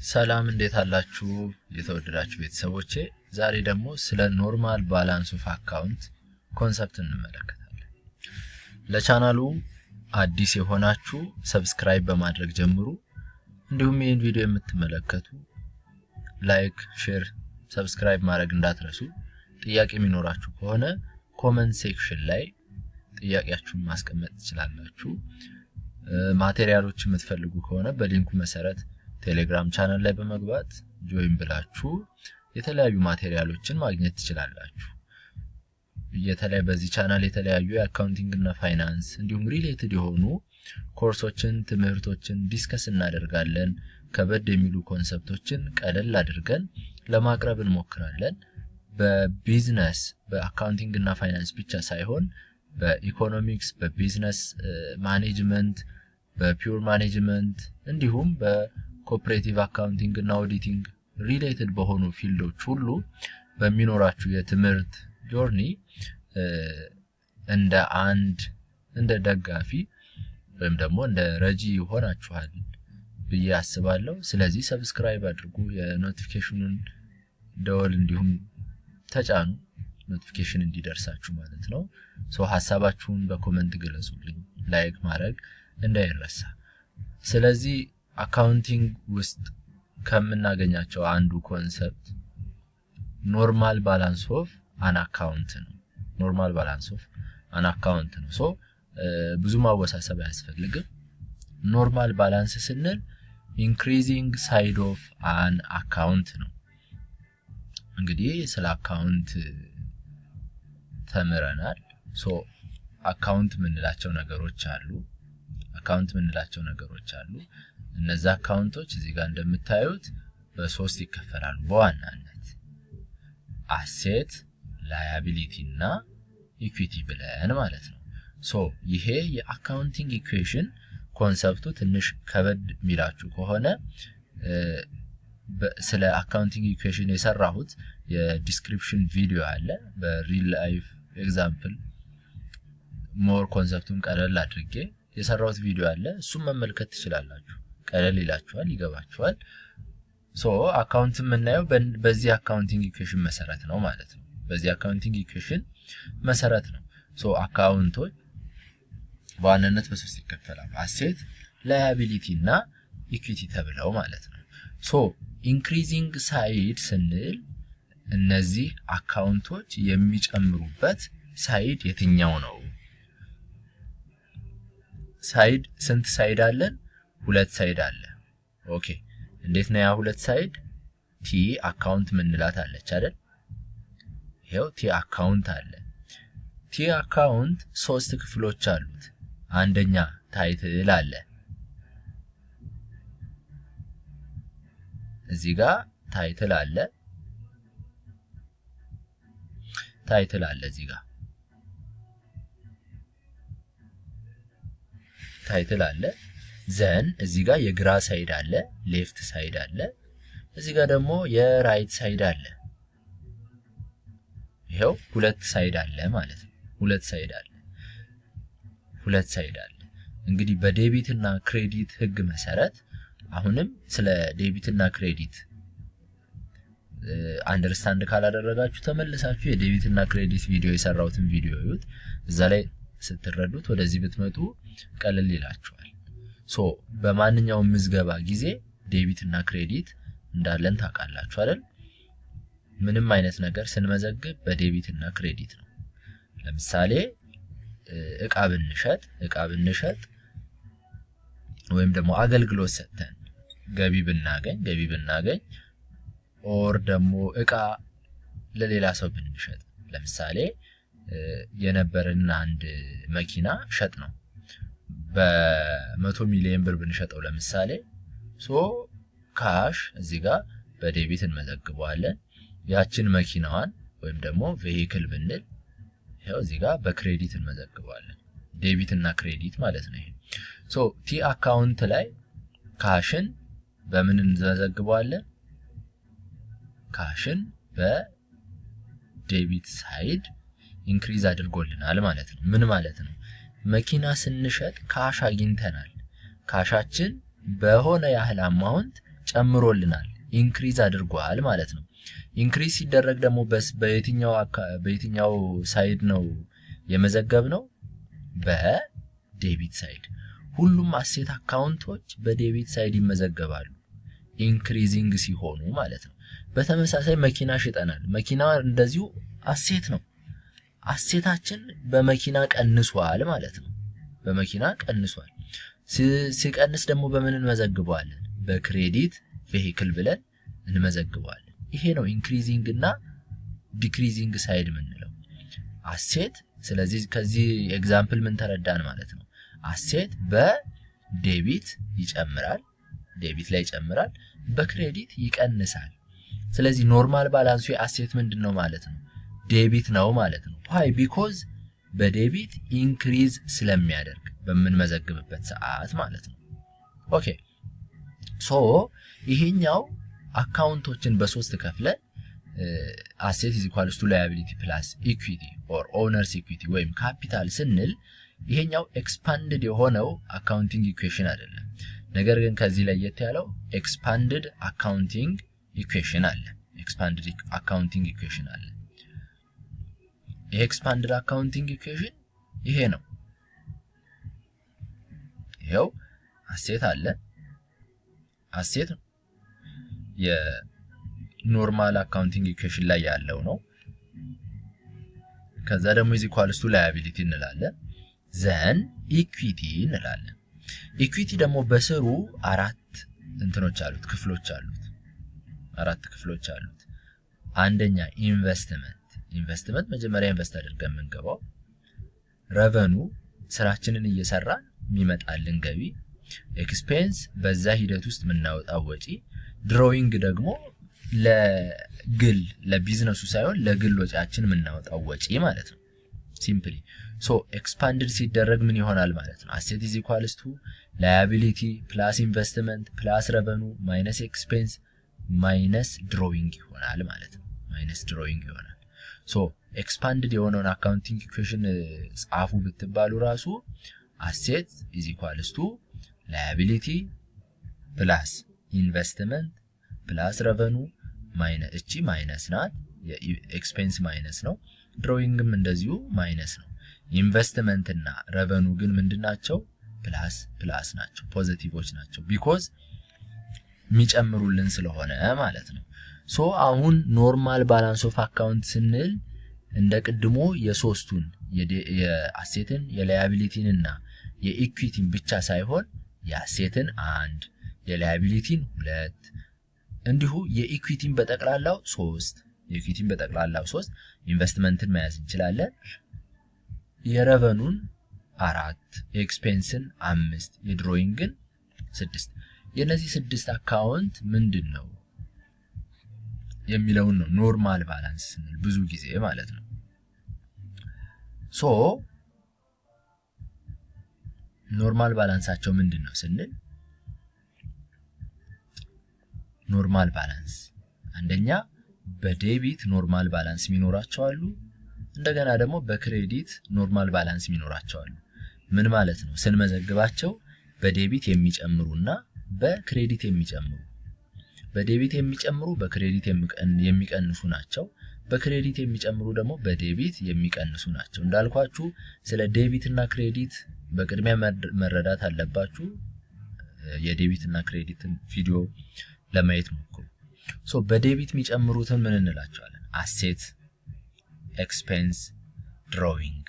ሰላም እንዴት አላችሁ የተወደዳችሁ ቤተሰቦቼ ዛሬ ደግሞ ስለ ኖርማል ባላንስ ኦፍ አካውንት ኮንሰፕት እንመለከታለን። ለቻናሉ አዲስ የሆናችሁ ሰብስክራይብ በማድረግ ጀምሩ። እንዲሁም ይህን ቪዲዮ የምትመለከቱ ላይክ፣ ሼር፣ ሰብስክራይብ ማድረግ እንዳትረሱ። ጥያቄ የሚኖራችሁ ከሆነ ኮሜንት ሴክሽን ላይ ጥያቄያችሁን ማስቀመጥ ትችላላችሁ። ማቴሪያሎች የምትፈልጉ ከሆነ በሊንኩ መሰረት ቴሌግራም ቻናል ላይ በመግባት ጆይን ብላችሁ የተለያዩ ማቴሪያሎችን ማግኘት ትችላላችሁ። በዚህ ቻናል የተለያዩ የአካውንቲንግ እና ፋይናንስ እንዲሁም ሪሌትድ የሆኑ ኮርሶችን ትምህርቶችን ዲስከስ እናደርጋለን። ከበድ የሚሉ ኮንሰፕቶችን ቀለል አድርገን ለማቅረብ እንሞክራለን። በቢዝነስ በአካውንቲንግ እና ፋይናንስ ብቻ ሳይሆን በኢኮኖሚክስ፣ በቢዝነስ ማኔጅመንት፣ በፒውር ማኔጅመንት እንዲሁም በኮኦፐሬቲቭ አካውንቲንግ እና ኦዲቲንግ ሪሌትድ በሆኑ ፊልዶች ሁሉ በሚኖራችሁ የትምህርት ጆርኒ እንደ ደጋፊ ወይም ደግሞ እንደ ረጂ ሆናችኋል ብዬ አስባለሁ። ስለዚህ ሰብስክራይብ አድርጉ፣ የኖቲፊኬሽኑን ደወል እንዲሁም ተጫኑ፣ ኖቲፊኬሽን እንዲደርሳችሁ ማለት ነው። ሐሳባችሁን በኮሜንት ገለጹልኝ፣ ላይክ ማድረግ እንዳይረሳ። ስለዚህ አካውንቲንግ ውስጥ ከምናገኛቸው አንዱ ኮንሰፕት ኖርማል ባላንስ ኦፍ አን አካውንት ነው። ኖርማል ባላንስ ኦፍ አን አካውንት ነው። ብዙ ማወሳሰብ አያስፈልግም። ኖርማል ባላንስ ስንል ኢንክሪዚንግ ሳይድ ኦፍ አን አካውንት ነው። እንግዲህ ስለ አካውንት ተምረናል። አካውንት ምንላቸው ነገሮች አሉ። እነዛ አካውንቶች እዚህ ጋር እንደምታዩት በሶስት ይከፈላሉ በዋናነት አሴት፣ ላያቢሊቲ እና ኢኩዊቲ ብለን ማለት ነው። ይሄ የአካውንቲንግ ኢኩዌሽን ኮንሰፕቱ ትንሽ ከበድ ሚላችሁ ከሆነ ስለ አካውንቲንግ ኢኩዌሽን የሰራሁት የዲስክሪፕሽን ቪዲዮ አለ። በሪል ላይፍ ኤግዛምፕል ሞር ኮንሰፕቱን ቀለል አድርጌ የሰራሁት ቪዲዮ አለ። እሱም መመልከት ትችላላችሁ። ቀለል ይላችኋል፣ ይገባችኋል። አካውንት የምናየው በዚህ አካውንቲንግ ኢኩዌሽን መሰረት ነው ማለት ነው። በዚህ አካውንቲንግ ኢኩዌሽን መሰረት ነው። አካውንቶች በዋናነት በሶስት ይከፈላሉ። አሴት፣ ላያቢሊቲ እና ኢኩዊቲ ተብለው ማለት ነው። ኢንክሪዚንግ ሳይድ ስንል እነዚህ አካውንቶች የሚጨምሩበት ሳይድ የትኛው ነው? ሳይድ ስንት ሳይድ አለን? ሁለት ሳይድ አለ። ኦኬ፣ እንዴት ነው ያ ሁለት ሳይድ? ቲ አካውንት ምንላት አለች አይደል? ይሄው ቲ አካውንት አለ። ቲ አካውንት ሶስት ክፍሎች አሉት። አንደኛ ታይትል አለ። እዚህ ጋር ታይትል አለ። እዚህ ጋር ታይትል አለ። ዘን እዚህ ጋር የግራ ሳይድ አለ፣ ሌፍት ሳይድ አለ። እዚህ ጋር ደግሞ የራይት ሳይድ አለ። ይሄው ሁለት ሳይድ አለ ማለት ነው። ሁለት ሳይድ አለ። እንግዲህ በዴቢት እና ክሬዲት ህግ መሰረት አሁንም ስለ ዴቢት እና ክሬዲት አንደርስታንድ ካላደረጋችሁ ተመልሳችሁ የዴቢት እና ክሬዲት ቪዲዮ የሰራሁትን ቪዲዮ እዩት። እዛ ላይ ስትረዱት ወደዚህ ብትመጡ ቀለል ይላችኋል። በማንኛውም ምዝገባ ጊዜ ዴቢት እና ክሬዲት እንዳለን ታውቃላችሁ አይደል? ምንም አይነት ነገር ስንመዘግብ በዴቢት እና ክሬዲት ነው። ለምሳሌ እቃ ብንሸጥ ወይም ደግሞ አገልግሎት ሰጥተን ገቢ ብናገኝ ኦር ደግሞ እቃ ለሌላ ሰው ብንሸጥ፣ ለምሳሌ የነበረን አንድ መኪና ሸጥ ነው በ100 ሚሊዮን ብር ብንሸጠው ለምሳሌ ካሽ እዚህ ጋር በዴቢት እንመዘግበዋለን። ያችን መኪናዋን ወይም ደግሞ ቬሂክል ብንል ይሄው እዚህ ጋር በክሬዲት እንመዘግበዋለን። ዴቢት እና ክሬዲት ማለት ነው ይሄ። ቲ አካውንት ላይ ካሽን በምን እንመዘግበዋለን? ካሽን በዴቢት ሳይድ ኢንክሪዝ አድርጎልናል ማለት ነው። ምን ማለት ነው? መኪና ስንሸጥ ካሽ አግኝተናል። ካሻችን በሆነ ያህል አማውንት ጨምሮልናል ኢንክሪዝ አድርጓል ማለት ነው። ኢንክሪዝ ሲደረግ ደግሞ በየትኛው ሳይድ ነው የመዘገብነው? በዴቢት ሳይድ። ሁሉም አሴት አካውንቶች በዴቢት ሳይድ ይመዘገባሉ ኢንክሪዚንግ ሲሆኑ ማለት ነው። በተመሳሳይ መኪና ሽጠናል። መኪና እንደዚሁ አሴት ነው። አሴታችን በመኪና ቀንሷል ማለት ነው። በመኪና ቀንሷል። ሲቀንስ ደግሞ በምን እንመዘግበዋለን? በክሬዲት ቬሂክል ብለን እንመዘግበዋለን። ይሄ ነው ኢንክሪዚንግ እና ዲክሪዚንግ ሳይድ የምንለው አሴት። ስለዚህ ከዚህ ኤግዛምፕል ምን ተረዳን ማለት ነው? አሴት በዴቢት ይጨምራል፣ ዴቢት ላይ ይጨምራል፣ በክሬዲት ይቀንሳል። ስለዚህ ኖርማል ባላንሱ የአሴት ምንድነው ማለት ነው? ዴቢት ነው ማለት ነው። why? because በዴቢት ኢንክሪዝ ስለሚያደርግ በምንመዘግብበት ሰዓት ማለት ነው። ኦኬ ሶ ይሄኛው አካውንቶችን በሶስት ከፍለን asset is equals to liability plus equity or owner's equity ወይም ካፒታል ስንል ይሄኛው ኤክስፓንድድ የሆነው አካውንቲንግ ኢኩዌሽን አይደለም። ነገር ግን ከዚህ ላይ ያለው ኤክስፓንድድ አካውንቲንግ ኢኩዌሽን አለ። ኤክስፓንድድ አካውንቲንግ ኢኩዌሽን አለ። ይሄ ኤክስፓንድድ አካውንቲንግ ኢኩዌሽን ይሄ ነው። ይሄው አሴት አለ። አሴት የኖርማል አካውንቲንግ ኢኩዌሽን ላይ ያለው ነው። ከዛ ደግሞ is equals to liability እንላለን። ዘን ኢኩዊቲ እንላለን። ኢኩዊቲ ደግሞ በስሩ አራት እንትኖች አሉት፣ ክፍሎች አሉት። አራት ክፍሎች አሉት። አንደኛ ኢንቨስትመንት መጀመሪያ ኢንቨስት አድርገን የምንገባው፣ ረቨኑ ስራችንን እየሰራን የሚመጣልን ገቢ፣ ኤክስፔንስ በዛ ሂደት ውስጥ የምናወጣው ወጪ፣ ድሮዊንግ ደግሞ ለግል ለቢዝነሱ ሳይሆን ለግል ወጪያችን የምናወጣው ወጪ ማለት ነው። ሲምፕሊ ሶ ኤክስፓንድድ ሲደረግ ምን ይሆናል ማለት ነው? አሴት ኢዝ ኢኳልስ ቱ ላያቢሊቲ ፕላስ ኢንቨስትመንት ፕላስ ረቨኑ ማይነስ ኤክስፔንስ ማይነስ ድሮዊንግ ይሆናል ማለት ነው። ማይነስ ድሮዊንግ ይሆናል። ሶ ኤክስፓንድድ የሆነውን አካውንቲንግ ኢኩዌሽን ጻፉ ብትባሉ ራሱ አሴት ኢዝ ኢኳልስ ቱ ላያቢሊቲ ፕላስ ኢንቨስትመንት ፕላስ ረቨኑ ማይነስ እቺ ማይነስ ናት፣ የኤክስፔንስ ማይነስ ነው። ድሮዊንግም እንደዚሁ ማይነስ ነው። ኢንቨስትመንት እና ረቨኑ ግን ምንድናቸው? ፕላስ ናቸው፣ ፖዚቲቮች ናቸው። ቢኮዝ የሚጨምሩልን ስለሆነ ማለት ነው። ሶ አሁን ኖርማል ባላንስ ኦፍ አካውንት ስንል እንደ ቅድሞ የሶስቱን የአሴትን የላያቢሊቲን እና የኢኩዊቲን ብቻ ሳይሆን የአሴትን አንድ የላያቢሊቲን ሁለት እንዲሁ የኢኩዊቲን በጠቅላላው ሶስት ኢንቨስትመንትን መያዝ እንችላለን። የረቨኑን አራት የኤክስፔንስን አምስት የድሮዊንግን ስድስት። የነዚህ ስድስት አካውንት ምንድነው የሚለውን ነው ኖርማል ባላንስ ስንል ብዙ ጊዜ ማለት ነው። ሶ ኖርማል ባላንሳቸው ምንድነው ስንል ኖርማል ባላንስ አንደኛ በዴቢት ኖርማል ባላንስ የሚኖራቸው አሉ። እንደገና ደግሞ በክሬዲት ኖርማል ባላንስ የሚኖራቸው አሉ። ምን ማለት ነው? ስንመዘግባቸው በዴቢት የሚጨምሩና በክሬዲት የሚጨምሩ፣ በዴቢት የሚጨምሩ በክሬዲት የሚቀንሱ ናቸው። በክሬዲት የሚጨምሩ ደግሞ በዴቢት የሚቀንሱ ናቸው። እንዳልኳችሁ ስለ ዴቢት እና ክሬዲት በቅድሚያ መረዳት አለባችሁ። የዴቢት እና ክሬዲትን ቪዲዮ ለማየት ሞክሩ። ሶ በዴቢት የሚጨምሩትን ምን እንላቸዋለን? አሴት፣ ኤክስፔንስ፣ ድሮዊንግ።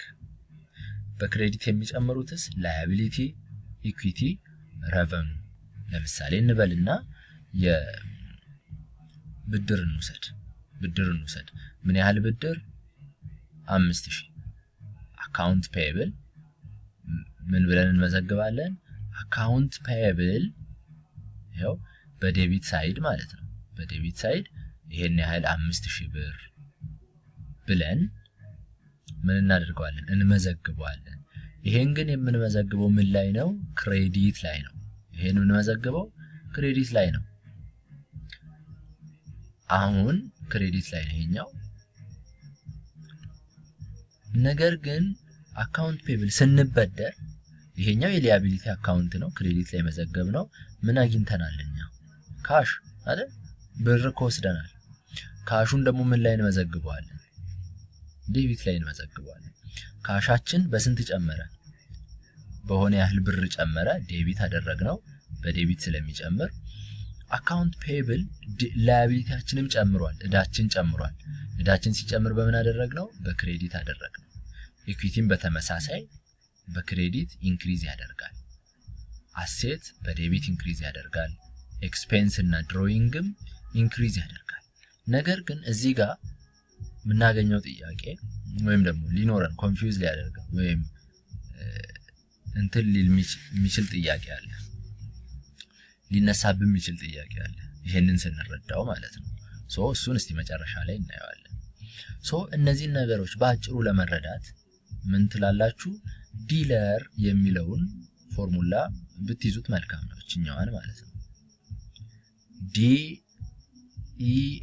በክሬዲት የሚጨምሩትስ ላያቢሊቲ፣ ኢኩዊቲ፣ ረቨኑ። ለምሳሌ እንበልና የብድር እንውሰድ። ምን ያህል ብድር? 5000። አካውንት ፔየብል ምን ብለን እንመዘግባለን? አካውንት ፔየብል ይሄው በዴቢት ሳይድ ማለት ነው። በዴቢት ሳይድ ይሄን ያህል 5000 ብር ብለን ምን እናደርጋለን? እንመዘግባለን። ይሄን ግን የምንመዘግበው ምን ላይ ነው? ክሬዲት ላይ ነው። ይሄን የምንመዘግበው ክሬዲት ላይ ነው። አሁን ክሬዲት ላይ ነው ይሄኛው። ነገር ግን አካውንት ፔብል ስንበደር ይሄኛው የሊያቢሊቲ አካውንት ነው፣ ክሬዲት ላይ መዘገብ ነው። ምን አግኝተናል እኛ? ካሽ አይደል ብር ወስደናል። ካሹን ደግሞ ምን ላይ እንመዘግበዋለን? ዴቢት ላይ እንመዘግበዋለን። ካሻችን በስንት ጨመረ? በሆነ ያህል ብር ጨመረ፣ ዴቢት አደረግነው። በዴቢት ስለሚጨምር አካውንት ፔብል ላያቢሊቲያችንም ጨምሯል፣ እዳችን ጨምሯል። እዳችን ሲጨምር በምን አደረግነው? በክሬዲት አደረግነው። ኢኩዊቲም በተመሳሳይ በክሬዲት ኢንክሪዝ ያደርጋል። አሴት በዴቢት ኢንክሪዝ ያደርጋል። ኤክስፔንስ እና ድሮዊንግም ኢንክሪዝ ያደርጋል። ነገር ግን እዚህ ጋር የምናገኘው ጥያቄ ወይም ደግሞ ሊኖረን ኮንፊውዝ ሊያደርገን ወይም እንትን ሊል የሚችል ጥያቄ አለ፣ ሊነሳብን የሚችል ጥያቄ አለ። ይሄንን ስንረዳው ማለት ነው። እሱን እስቲ መጨረሻ ላይ እናየዋለን። እነዚህን ነገሮች በአጭሩ ለመረዳት ምን ትላላችሁ? ዲለር የሚለውን ፎርሙላ ብትይዙት መልካም ነው። እኛዋን ማለት ነው DEALER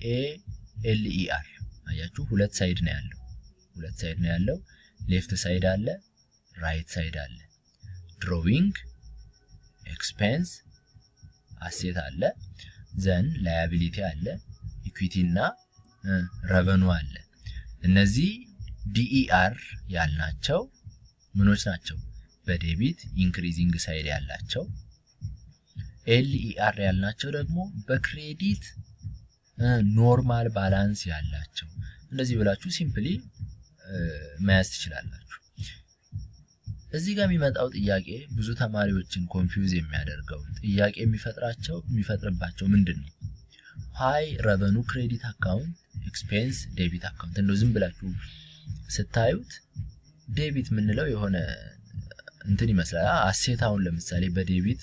አያችሁ፣ ሁለት ሳይድ ነው ያለው። ሌፍት ሳይድ አለ፣ ራይት ሳይድ አለ። ድሮዊንግ፣ ኤክስፔንስ፣ አሴት አለ፣ ዘን ላያቢሊቲ አለ፣ ኢኩዊቲ እና ረቨኑ አለ። እነዚህ DER ያልናቸው ምኖች ናቸው? በዴቢት ኢንክሪዚንግ ሳይድ ያላቸው። LER ያልናቸው ደግሞ በክሬዲት ኖርማል ባላንስ ያላቸው። እንደዚህ ብላችሁ ሲምፕሊ መያዝ ትችላላችሁ። እዚህ ጋር የሚመጣው ጥያቄ ብዙ ተማሪዎችን ኮንፊውዝ የሚያደርገው ጥያቄ የሚፈጥርባቸው ምንድነው? ሃይ ረቨኑ ክሬዲት አካውንት፣ ኤክስፔንስ ዴቢት አካውንት። እንደው ዝም ብላችሁ ስታዩት ዴቢት ምንለው የሆነ እንትን ይመስላል። አሴት አሁን ለምሳሌ በዴቢት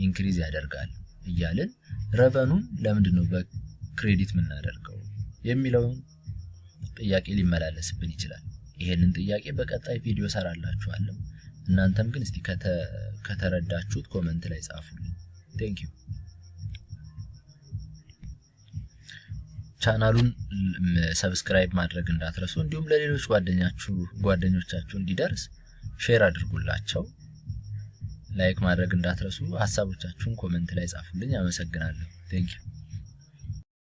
ኢንክሪዝ ያደርጋል እያልን ረቨኑን ለምንድነው በክሬዲት የምናደርገው የሚለው ጥያቄ ሊመላለስብን ይችላል። ይሄንን ጥያቄ በቀጣይ ቪዲዮ ሰራላችኋለሁ። እናንተም ግን እስቲ ከተረዳችሁት ኮሜንት ላይ ጻፉልኝ። ቴንክ ዩ። ቻናሉን ሰብስክራይብ ማድረግ እንዳትረሱ፣ እንዲሁም ለሌሎች ጓደኞቻችሁ እንዲደርስ ሼር አድርጉላቸው። ላይክ ማድረግ እንዳትረሱ። ሐሳቦቻችሁን ኮሜንት ላይ ጻፉልኝ። አመሰግናለሁ። ቴንክ ዩ።